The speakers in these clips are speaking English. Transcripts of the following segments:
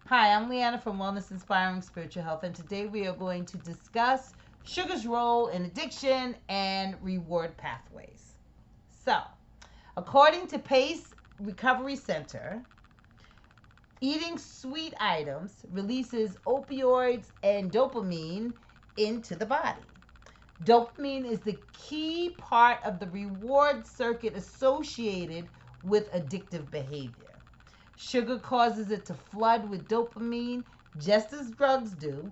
Hi, I'm Leanna from Wellness Inspiring Spiritual Health, and today we are going to discuss sugar's role in addiction and reward pathways. So, according to Pace Recovery Center, eating sweet items releases opioids and dopamine into the body. Dopamine is the key part of the reward circuit associated with addictive behavior. Sugar causes it to flood with dopamine just as drugs do,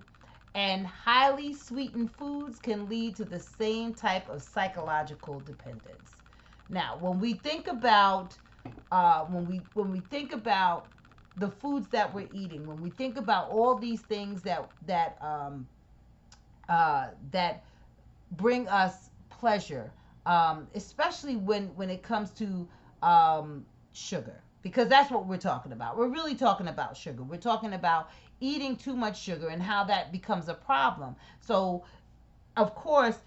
and highly sweetened foods can lead to the same type of psychological dependence. Now, when we think about the foods that we're eating, when we think about all these things that bring us pleasure, especially when it comes to sugar, because that's what we're talking about. We're really talking about sugar. We're talking about eating too much sugar and how that becomes a problem. So, of course,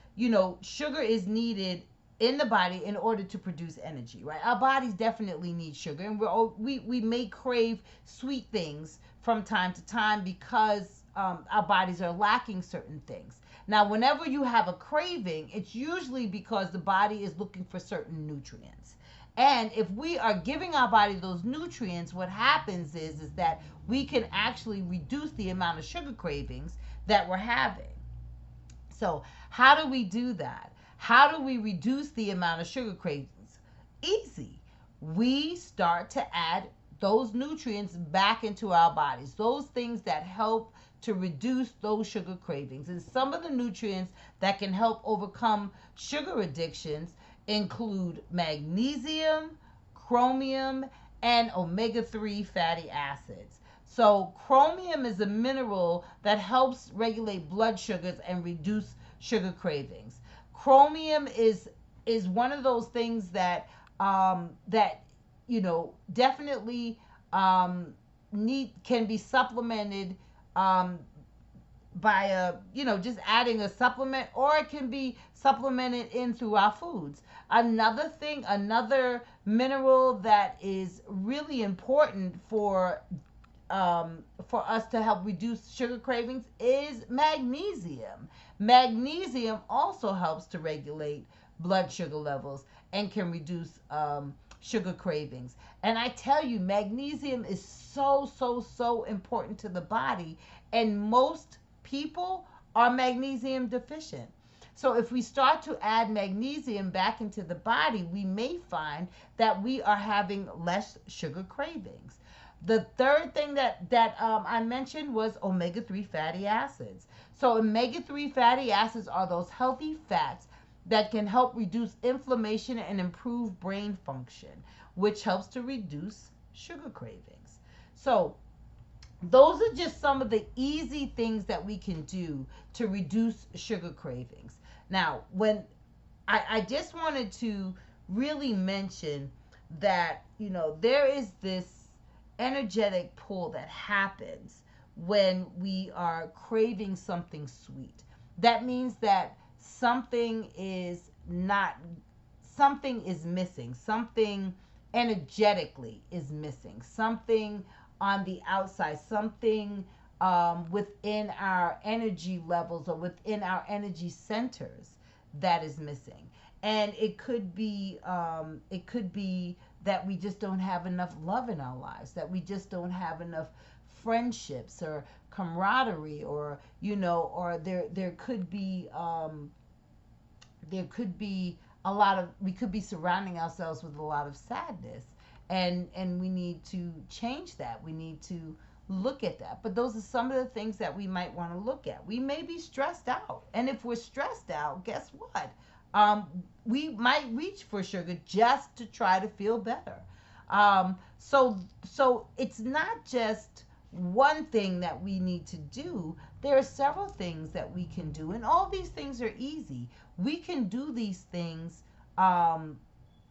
sugar is needed in the body in order to produce energy, right? Our bodies definitely need sugar, and we may crave sweet things from time to time because our bodies are lacking certain things. Now, whenever you have a craving, it's usually because the body is looking for certain nutrients. And if we are giving our body those nutrients, what happens is that we can actually reduce the amount of sugar cravings that we're having. So, how do we do that? How do we reduce the amount of sugar cravings? Easy. We start to add those nutrients back into our bodies, those things that help to reduce those sugar cravings. And some of the nutrients that can help overcome sugar addictions include magnesium, chromium, and omega 3 fatty acids. So, chromium is a mineral that helps regulate blood sugars and reduce sugar cravings. Chromium is one of those things that definitely need can be supplemented um, by just adding a supplement, or it can be supplemented in through our foods. Another mineral that is really important for us to help reduce sugar cravings is magnesium. Magnesium also helps to regulate blood sugar levels and can reduce sugar cravings. And I tell you, magnesium is so important to the body, and most people are magnesium deficient. So, if we start to add magnesium back into the body, we may find that we are having less sugar cravings. The third thing that I mentioned was omega 3 fatty acids. So, omega 3 fatty acids are those healthy fats that can help reduce inflammation and improve brain function, which helps to reduce sugar cravings. So, those are just some of the easy things that we can do to reduce sugar cravings. Now, when I just wanted to really mention that, there is this energetic pull that happens when we are craving something sweet. That means that not, something is missing. Something energetically is missing. Something on the outside, something within our energy levels or within our energy centers that is missing. And it could be that we just don't have enough love in our lives, that we just don't have enough friendships or camaraderie, or there could be a lot of we could be surrounding ourselves with a lot of sadness, and we need to change that. We need to look at that. But those are some of the things that we might want to look at. We may be stressed out, and if we're stressed out, guess what? We might reach for sugar just to try to feel better. So it's not just one thing that we need to do. There are several things that we can do, and all these things are easy. We can do these things um,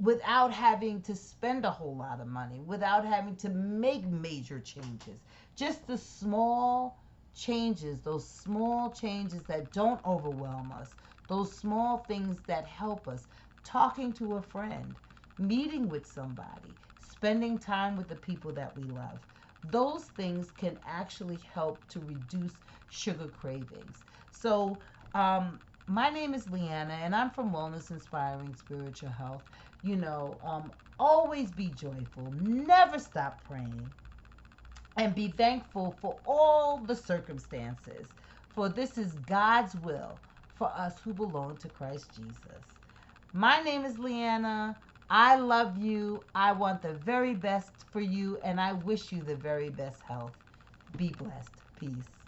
without having to spend a whole lot of money, without having to make major changes. Just the small changes, those small changes that don't overwhelm us, those small things that help us. Talking to a friend, meeting with somebody, spending time with the people that we love. those things can actually help to reduce sugar cravings. So, my name is Leanna, and I'm from Wellness Inspiring Spiritual Health. You know, always be joyful, never stop praying, and be thankful for all the circumstances. For this is God's will for us who belong to Christ Jesus. My name is Leanna. I love you. I want the very best for you, and I wish you the very best health. Be blessed. Peace.